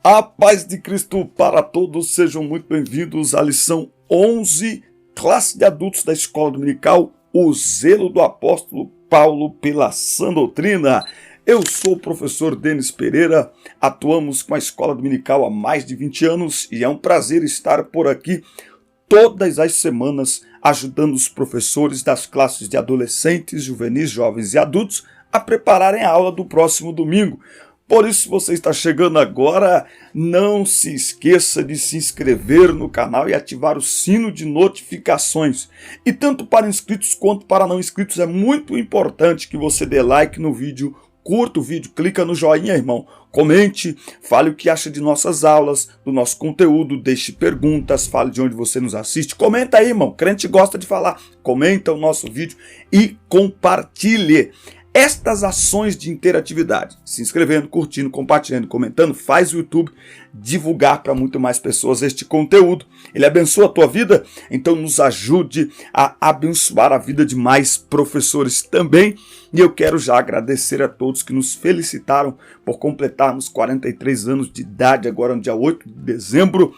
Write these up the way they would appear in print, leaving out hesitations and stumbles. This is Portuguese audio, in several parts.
A paz de Cristo para todos, sejam muito bem-vindos à lição 11, classe de adultos da Escola Dominical, o zelo do apóstolo Paulo pela sã doutrina. Eu sou o professor Denis Pereira, atuamos com a Escola Dominical há mais de 20 anos e é um prazer estar por aqui todas as semanas ajudando os professores das classes de adolescentes, juvenis, jovens e adultos a prepararem a aula do próximo domingo. Por isso, se você está chegando agora, não se esqueça de se inscrever no canal e ativar o sino de notificações. E tanto para inscritos quanto para não inscritos é muito importante que você dê like no vídeo, curta o vídeo, clica no joinha, irmão, comente, fale o que acha de nossas aulas, do nosso conteúdo, deixe perguntas, fale de onde você nos assiste. Comenta aí, irmão, crente gosta de falar. Comenta o nosso vídeo e compartilhe. Estas ações de interatividade, se inscrevendo, curtindo, compartilhando, comentando, faz o YouTube divulgar para muito mais pessoas este conteúdo. Ele abençoa a tua vida, então nos ajude a abençoar a vida de mais professores também. E eu quero já agradecer a todos que nos felicitaram por completarmos 43 anos de idade, agora no dia 8 de dezembro.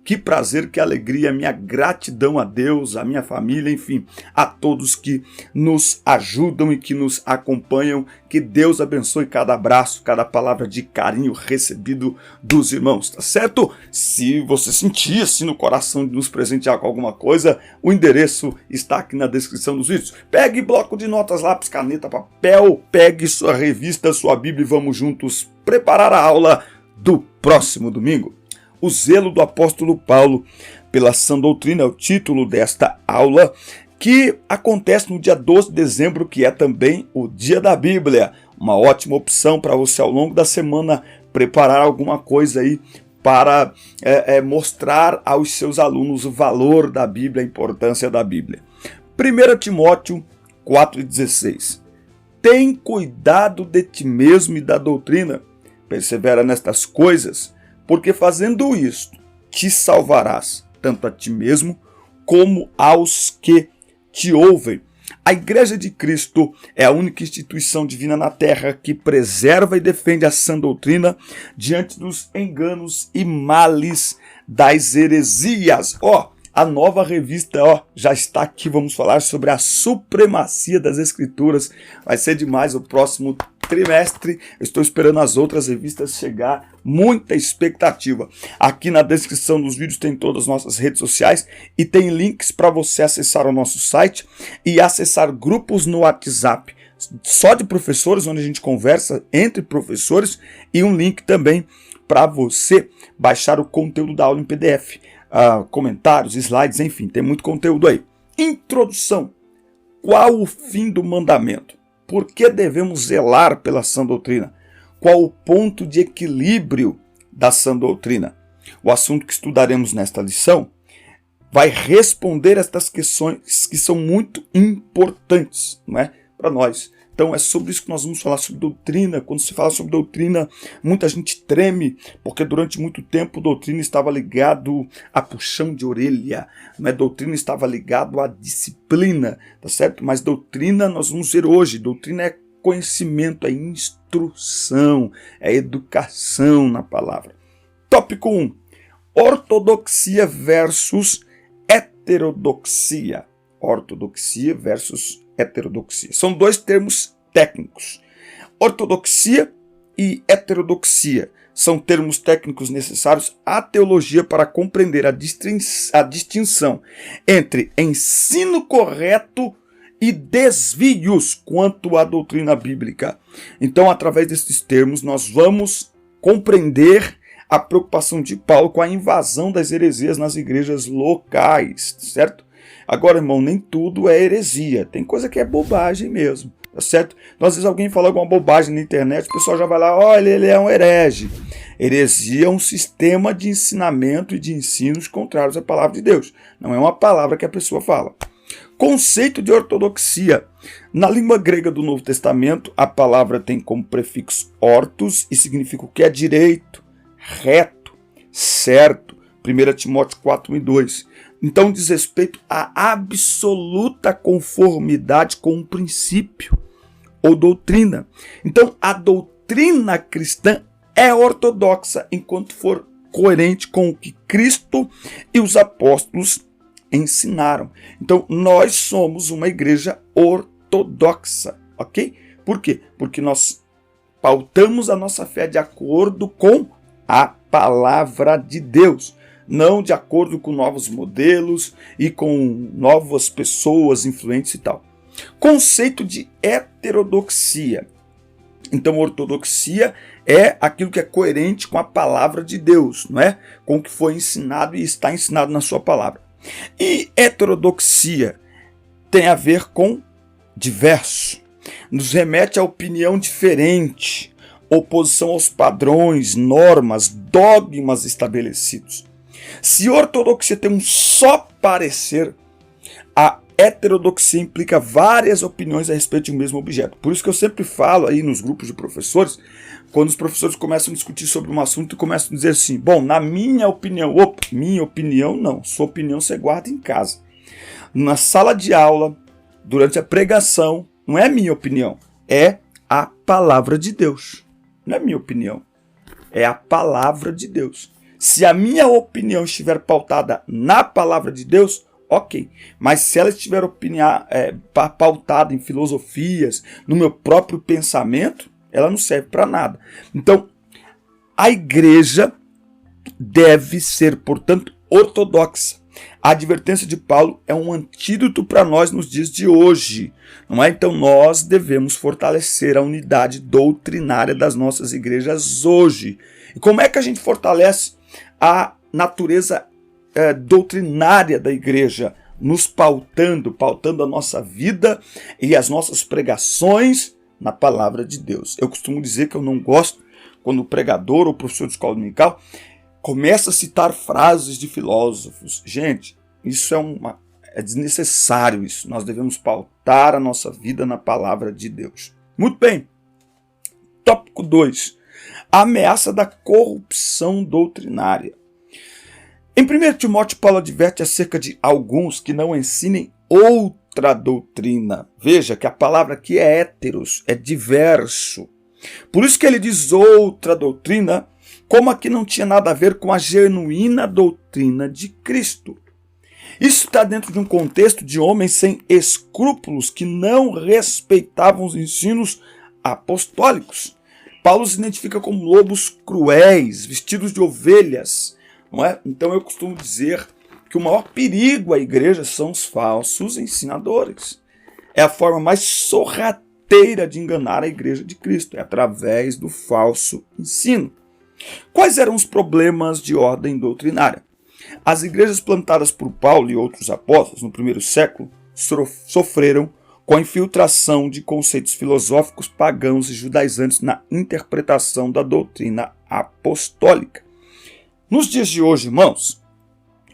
Que prazer, que alegria, minha gratidão a Deus, a minha família, enfim, a todos que nos ajudam e que nos acompanham. Que Deus abençoe cada abraço, cada palavra de carinho recebido dos irmãos, tá certo? Se você sentir assim no coração de nos presentear com alguma coisa, o endereço está aqui na descrição dos vídeos. Pegue bloco de notas, lápis, caneta, papel, pegue sua revista, sua Bíblia e vamos juntos preparar a aula do próximo domingo. O zelo do apóstolo Paulo pela sã doutrina é o título desta aula, que acontece no dia 12 de dezembro, que é também o dia da Bíblia. Uma ótima opção para você ao longo da semana preparar alguma coisa aí para mostrar aos seus alunos o valor da Bíblia, a importância da Bíblia. 1 Timóteo 4,16. Tem cuidado de ti mesmo e da doutrina, persevera nestas coisas, porque fazendo isto, te salvarás, tanto a ti mesmo, como aos que te ouvem. A Igreja de Cristo é a única instituição divina na terra que preserva e defende a sã doutrina diante dos enganos e males das heresias. A nova revista já está aqui, vamos falar sobre a supremacia das Escrituras. Vai ser demais o próximo trimestre, eu estou esperando as outras revistas chegar, muita expectativa. Aqui na descrição dos vídeos tem todas as nossas redes sociais e tem links para você acessar o nosso site e acessar grupos no WhatsApp, só de professores, onde a gente conversa entre professores, e um link também para você baixar o conteúdo da aula em PDF, comentários, slides, enfim, tem muito conteúdo aí. Introdução. Qual o fim do mandamento? Por que devemos zelar pela sã doutrina? Qual o ponto de equilíbrio da sã doutrina? O assunto que estudaremos nesta lição vai responder estas questões que são muito importantes, não é, para nós. Então é sobre isso que nós vamos falar, sobre doutrina. Quando se fala sobre doutrina, muita gente treme, porque durante muito tempo doutrina estava ligado a puxão de orelha, não é? Doutrina estava ligado à disciplina, tá certo? Mas doutrina, nós vamos ver hoje, doutrina é conhecimento, é instrução, é educação na palavra. Tópico 1. Ortodoxia versus heterodoxia. Ortodoxia versus heterodoxia. São dois termos técnicos. Ortodoxia e heterodoxia são termos técnicos necessários à teologia para compreender a distinção entre ensino correto e desvios quanto à doutrina bíblica. Então, através desses termos, nós vamos compreender a preocupação de Paulo com a invasão das heresias nas igrejas locais, certo? Agora, irmão, nem tudo é heresia. Tem coisa que é bobagem mesmo, tá certo? Então, às vezes alguém fala alguma bobagem na internet, o pessoal já vai lá, olha, ele é um herege. Heresia é um sistema de ensinamento e de ensinos contrários à palavra de Deus. Não é uma palavra que a pessoa fala. Conceito de ortodoxia. Na língua grega do Novo Testamento, a palavra tem como prefixo ortos e significa o que é direito, reto, certo. 1 Timóteo 4, 1 e 2. Então diz respeito à absoluta conformidade com um princípio ou doutrina. Então a doutrina cristã é ortodoxa enquanto for coerente com o que Cristo e os apóstolos ensinaram. Então, nós somos uma igreja ortodoxa, ok? Por quê? Porque nós pautamos a nossa fé de acordo com a palavra de Deus, não de acordo com novos modelos e com novas pessoas influentes e tal. Conceito de heterodoxia. Então, ortodoxia é aquilo que é coerente com a palavra de Deus, não é? Com o que foi ensinado e está ensinado na sua palavra. E heterodoxia tem a ver com diverso. Nos remete a opinião diferente, oposição aos padrões, normas, dogmas estabelecidos. Se ortodoxia tem um só parecer, a heterodoxia implica várias opiniões a respeito de um mesmo objeto. Por isso que eu sempre falo aí nos grupos de professores, quando os professores começam a discutir sobre um assunto e começam a dizer assim, bom, na minha opinião, minha opinião não, sua opinião você guarda em casa. Na sala de aula, durante a pregação, não é minha opinião, é a palavra de Deus. Não é minha opinião, é a palavra de Deus. Se a minha opinião estiver pautada na palavra de Deus, ok. Mas se ela estiver pautada em filosofias, no meu próprio pensamento, ela não serve para nada. Então, a igreja deve ser, portanto, ortodoxa. A advertência de Paulo é um antídoto para nós nos dias de hoje, não é? Então nós devemos fortalecer a unidade doutrinária das nossas igrejas hoje. E como é que a gente fortalece a natureza doutrinária da igreja? Nos pautando a nossa vida e as nossas pregações na palavra de Deus. Eu costumo dizer que eu não gosto quando o pregador ou professor de escola dominical começa a citar frases de filósofos. Gente, isso é desnecessário isso. Nós devemos pautar a nossa vida na palavra de Deus. Muito bem. Tópico 2. A ameaça da corrupção doutrinária. Em 1 Timóteo, Paulo adverte acerca de alguns que não ensinem outra doutrina. Veja que a palavra aqui é héteros, é diverso. Por isso que ele diz outra doutrina, como aqui não tinha nada a ver com a genuína doutrina de Cristo. Isso está dentro de um contexto de homens sem escrúpulos que não respeitavam os ensinos apostólicos. Paulo se identifica como lobos cruéis, vestidos de ovelhas, não é? Então eu costumo dizer que o maior perigo à igreja são os falsos ensinadores. É a forma mais sorrateira de enganar a igreja de Cristo, é através do falso ensino. Quais eram os problemas de ordem doutrinária? As igrejas plantadas por Paulo e outros apóstolos no primeiro século sofreram com a infiltração de conceitos filosóficos pagãos e judaizantes na interpretação da doutrina apostólica. Nos dias de hoje, irmãos,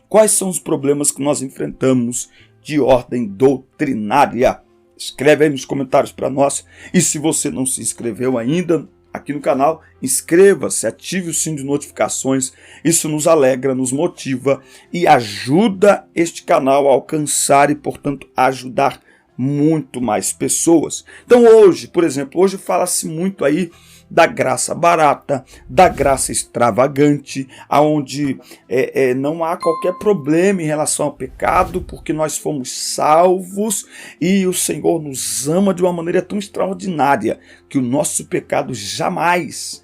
quais são os problemas que nós enfrentamos de ordem doutrinária? Escreve aí nos comentários para nós. E se você não se inscreveu ainda aqui no canal, inscreva-se, ative o sino de notificações. Isso nos alegra, nos motiva e ajuda este canal a alcançar e, portanto, ajudar muito mais pessoas. Então hoje, por exemplo, hoje fala-se muito aí da graça barata, da graça extravagante, aonde não há qualquer problema em relação ao pecado, porque nós fomos salvos e o Senhor nos ama de uma maneira tão extraordinária que o nosso pecado jamais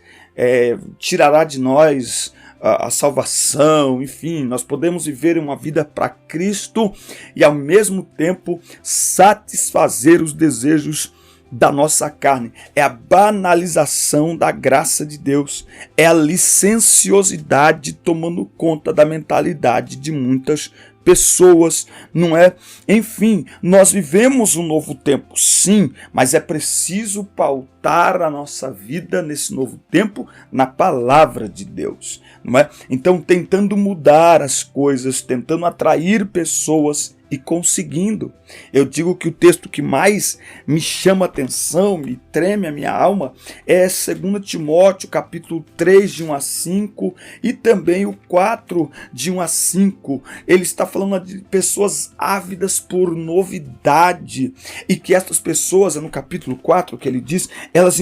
tirará de nós a salvação. Enfim, nós podemos viver uma vida para Cristo e ao mesmo tempo satisfazer os desejos da nossa carne. É a banalização da graça de Deus, é a licenciosidade tomando conta da mentalidade de muitas pessoas, não é? Enfim, nós vivemos um novo tempo, sim, mas é preciso pautar a nossa vida nesse novo tempo na palavra de Deus, não é? Então, tentando mudar as coisas, tentando atrair pessoas e conseguindo. Eu digo que o texto que mais me chama a atenção, me treme a minha alma, é 2 Timóteo, capítulo 3, de 1 a 5, e também o 4, de 1 a 5. Ele está falando de pessoas ávidas por novidade, e que essas pessoas, no capítulo 4, que ele diz, elas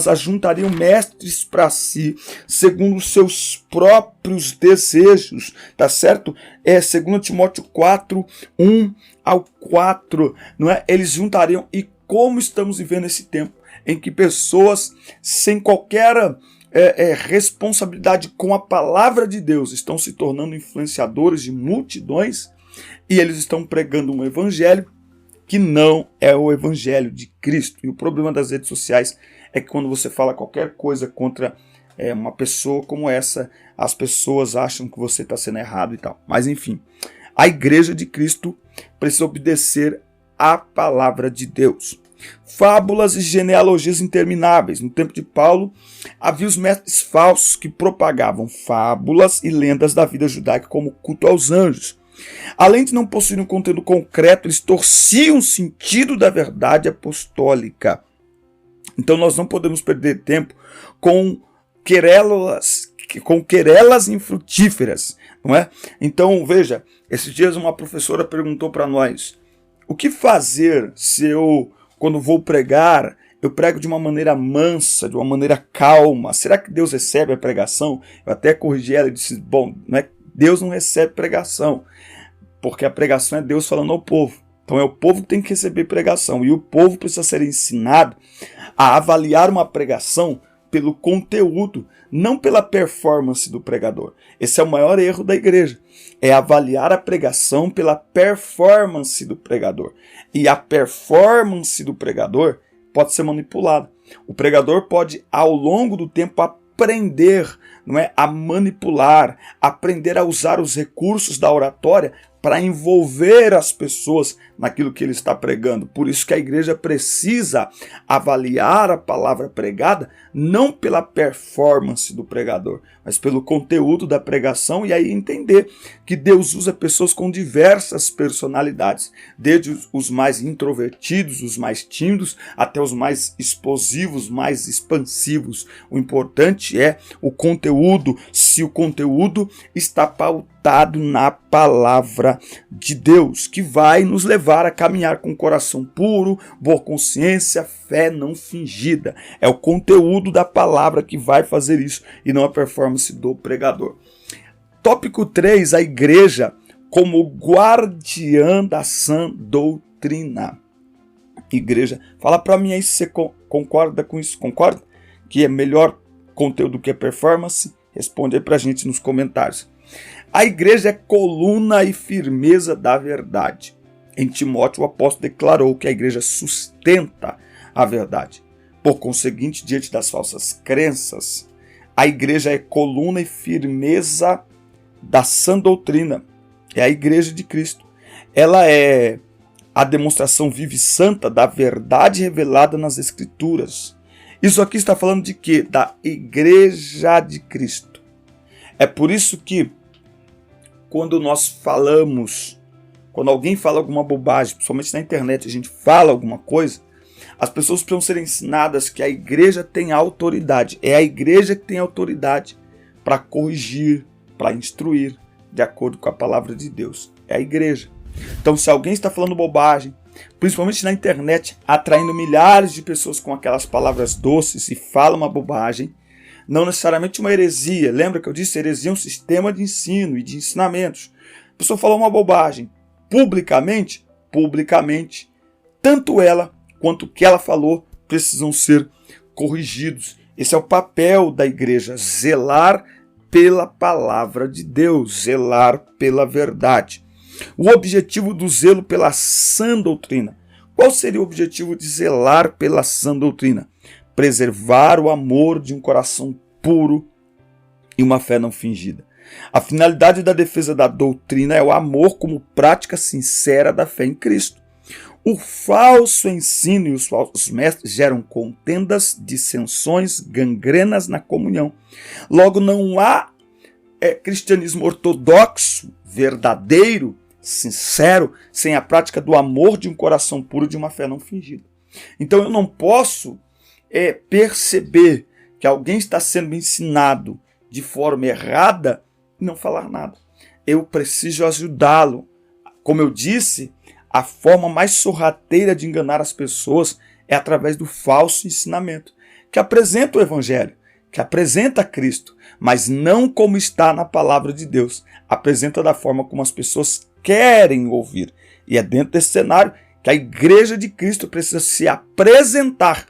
ajuntariam mestres para si, segundo os seus próprios desejos, tá certo? É 2 Timóteo 4, 1 ao 4, não é? Eles juntariam, e como estamos vivendo esse tempo em que pessoas sem qualquer responsabilidade com a palavra de Deus estão se tornando influenciadores de multidões, e eles estão pregando um evangelho que não é o evangelho de Cristo. E o problema das redes sociais é que quando você fala qualquer coisa contra uma pessoa como essa, as pessoas acham que você está sendo errado e tal. Mas enfim, a igreja de Cristo precisa obedecer à palavra de Deus. Fábulas e genealogias intermináveis. No tempo de Paulo, havia os mestres falsos que propagavam fábulas e lendas da vida judaica, como o culto aos anjos. Além de não possuir um conteúdo concreto, eles torciam o sentido da verdade apostólica. Então nós não podemos perder tempo com querelas infrutíferas, não é? Então, veja, esses dias uma professora perguntou para nós: o que fazer se eu, quando vou pregar, eu prego de uma maneira mansa, de uma maneira calma? Será que Deus recebe a pregação? Eu até corrigi ela e disse: bom, Deus não recebe pregação, porque a pregação é Deus falando ao povo. Então é o povo que tem que receber pregação, e o povo precisa ser ensinado a avaliar uma pregação pelo conteúdo, não pela performance do pregador. Esse é o maior erro da igreja, é avaliar a pregação pela performance do pregador. E a performance do pregador pode ser manipulada. O pregador pode, ao longo do tempo, aprender, não é, a manipular, aprender a usar os recursos da oratória para envolver as pessoas naquilo que ele está pregando. Por isso que a igreja precisa avaliar a palavra pregada não pela performance do pregador, mas pelo conteúdo da pregação, e aí entender que Deus usa pessoas com diversas personalidades, desde os mais introvertidos, os mais tímidos, até os mais explosivos, mais expansivos. O importante é o conteúdo, se o conteúdo está pautado na palavra de Deus, que vai nos levar a caminhar com o coração puro, boa consciência, fé não fingida. É o conteúdo da palavra que vai fazer isso, e não a performance do pregador. Tópico 3, a igreja como guardiã da sã doutrina. Igreja, fala para mim aí se você concorda com isso. Concorda? Que é melhor conteúdo que a performance? Responde aí pra gente nos comentários. A igreja é coluna e firmeza da verdade. Em Timóteo, o apóstolo declarou que a igreja sustenta a verdade. Por conseguinte, diante das falsas crenças, a igreja é coluna e firmeza da sã doutrina. É a igreja de Cristo. Ela é a demonstração viva e santa da verdade revelada nas Escrituras. Isso aqui está falando de quê? Da igreja de Cristo. É por isso que quando nós falamos, quando alguém fala alguma bobagem, principalmente na internet, a gente fala alguma coisa, as pessoas precisam ser ensinadas que a igreja tem autoridade. É a igreja que tem autoridade para corrigir, para instruir, de acordo com a palavra de Deus. É a igreja. Então, se alguém está falando bobagem, principalmente na internet, atraindo milhares de pessoas com aquelas palavras doces e fala uma bobagem, não necessariamente uma heresia. Lembra que eu disse? Heresia é um sistema de ensino e de ensinamentos. A pessoa falou uma bobagem publicamente, tanto ela quanto o que ela falou precisam ser corrigidos. Esse é o papel da igreja, zelar pela palavra de Deus, zelar pela verdade. O objetivo do zelo pela sã doutrina. Qual seria o objetivo de zelar pela sã doutrina? Preservar o amor de um coração puro e uma fé não fingida. A finalidade da defesa da doutrina é o amor como prática sincera da fé em Cristo. O falso ensino e os falsos mestres geram contendas, dissensões, gangrenas na comunhão. Logo, não há cristianismo ortodoxo, verdadeiro, sincero, sem a prática do amor de um coração puro, de uma fé não fingida. Então eu não posso perceber que alguém está sendo ensinado de forma errada e não falar nada. Eu preciso ajudá-lo. Como eu disse, a forma mais sorrateira de enganar as pessoas é através do falso ensinamento, que apresenta o Evangelho, que apresenta Cristo, mas não como está na palavra de Deus. Apresenta da forma como as pessoas querem ouvir. E é dentro desse cenário que a Igreja de Cristo precisa se apresentar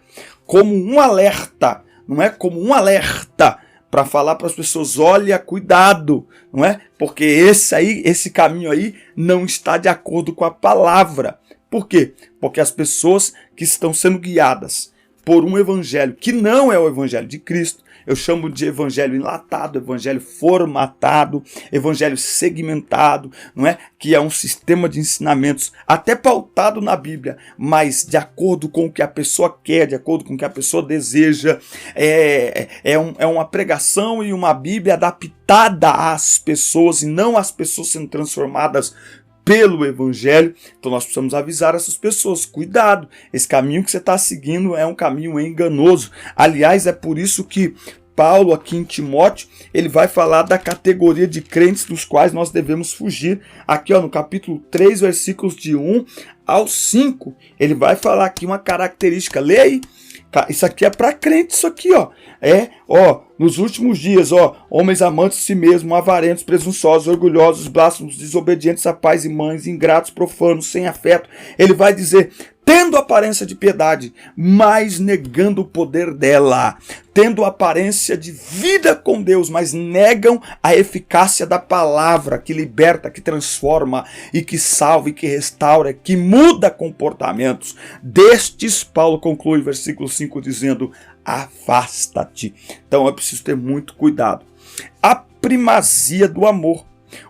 como um alerta, não é? Como um alerta para falar para as pessoas, olha, cuidado, não é? Porque esse caminho aí não está de acordo com a palavra. Por quê? Porque as pessoas que estão sendo guiadas por um evangelho que não é o evangelho de Cristo, eu chamo de evangelho enlatado, evangelho formatado, evangelho segmentado, não é? Que é um sistema de ensinamentos até pautado na Bíblia, mas de acordo com o que a pessoa quer, de acordo com o que a pessoa deseja. É uma pregação e uma Bíblia adaptada às pessoas e não às pessoas sendo transformadas pelo Evangelho. Então nós precisamos avisar essas pessoas, cuidado, esse caminho que você está seguindo é um caminho enganoso. Aliás, é por isso que Paulo aqui em Timóteo, ele vai falar da categoria de crentes dos quais nós devemos fugir. Aqui no capítulo 3, versículos de 1 ao 5, ele vai falar aqui uma característica. Lê aí. Isso aqui é para crente, isso aqui, nos últimos dias, homens amantes de si mesmos, avarentos, presunçosos, orgulhosos, blasfemos, desobedientes a pais e mães, ingratos, profanos, sem afeto. Ele vai dizer, tendo aparência de piedade, mas negando o poder dela, tendo aparência de vida com Deus, mas negam a eficácia da palavra que liberta, que transforma e que salva e que restaura, que muda comportamentos. Destes, Paulo conclui versículo 5 dizendo, afasta-te. Então é preciso ter muito cuidado. A primazia do amor.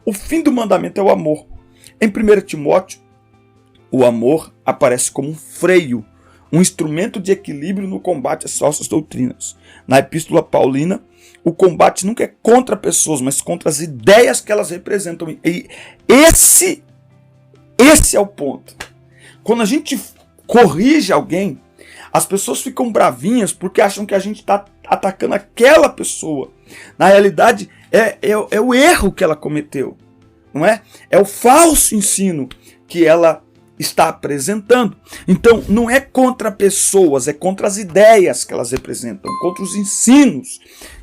O fim do mandamento é o amor. Em 1 Timóteo, o amor aparece como um freio, um instrumento de equilíbrio no combate às falsas doutrinas. Na Epístola Paulina, o combate nunca é contra pessoas, mas contra as ideias que elas representam. E esse é o ponto. Quando a gente corrige alguém, as pessoas ficam bravinhas porque acham que a gente está atacando aquela pessoa. Na realidade, é o erro que ela cometeu, não é? É o falso ensino que ela está apresentando. Então, não é contra pessoas, é contra as ideias que elas representam, contra os ensinos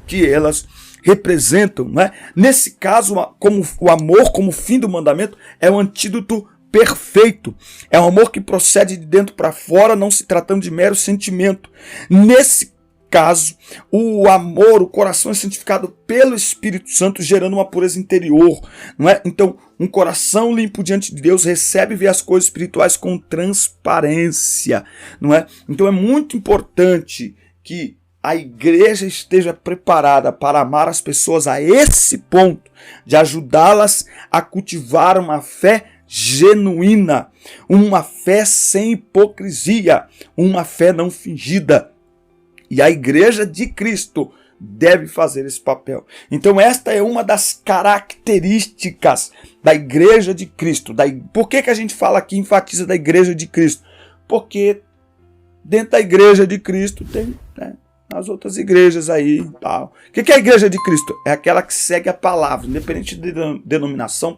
que elas representam, não é? Nesse caso, como o amor como fim do mandamento é o antídoto perfeito. É um amor que procede de dentro para fora, não se tratando de mero sentimento. Nesse caso, o amor, o coração é santificado pelo Espírito Santo, gerando uma pureza interior, não é? Então, um coração limpo diante de Deus recebe e vê as coisas espirituais com transparência, não é? Então é muito importante que a igreja esteja preparada para amar as pessoas a esse ponto, de ajudá-las a cultivar uma fé genuína, uma fé sem hipocrisia, uma fé não fingida. E a Igreja de Cristo deve fazer esse papel. Então esta é uma das características da Igreja de Cristo. Por que a gente fala aqui, enfatiza da Igreja de Cristo? Porque dentro da Igreja de Cristo tem as outras igrejas aí e tal. O que é a Igreja de Cristo? É aquela que segue a palavra, independente de denominação,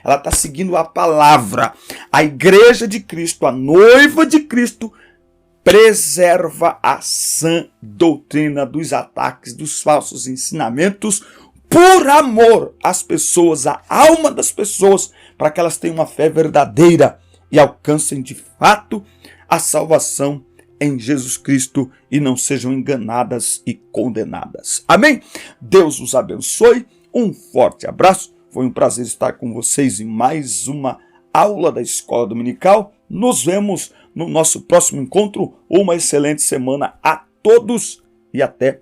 ela está seguindo a palavra. A Igreja de Cristo, a noiva de Cristo, preserva a sã doutrina dos ataques, dos falsos ensinamentos, por amor às pessoas, à alma das pessoas, para que elas tenham uma fé verdadeira e alcancem de fato a salvação em Jesus Cristo e não sejam enganadas e condenadas. Amém? Deus os abençoe. Um forte abraço. Foi um prazer estar com vocês em mais uma aula da Escola Dominical. Nos vemos no nosso próximo encontro. Uma excelente semana a todos e até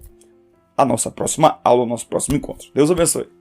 a nossa próxima aula, nosso próximo encontro. Deus abençoe.